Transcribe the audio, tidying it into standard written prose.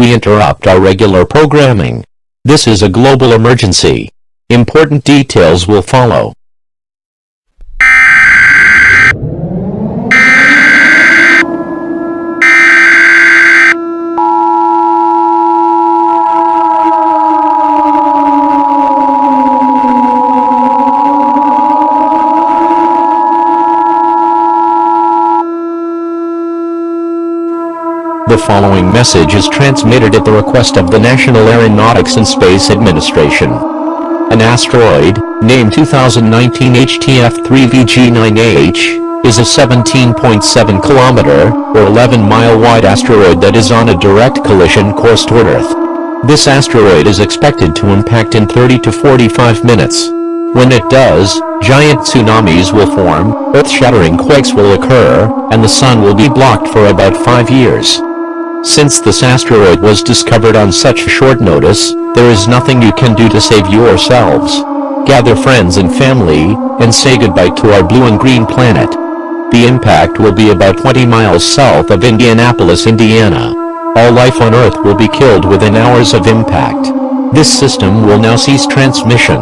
we interrupt our regular programming. This is a global emergency. Important details will follow. The following message is transmitted at the request of the National Aeronautics and Space Administration. An asteroid, named 2019 HTF3VG9H, is a 17.7 kilometer, or 11-mile wide asteroid that is on a direct collision course toward Earth. This asteroid is expected to impact in 30 to 45 minutes. When it does, giant tsunamis will form, earth-shattering quakes will occur, and the sun will be blocked for about 5 years. Since this asteroid was discovered on such short notice, there is nothing you can do to save yourselves. Gather friends and family, and say goodbye to our blue and green planet. The impact will be about 20 miles south of Indianapolis, Indiana. All life on Earth will be killed within hours of impact. This system will now cease transmission.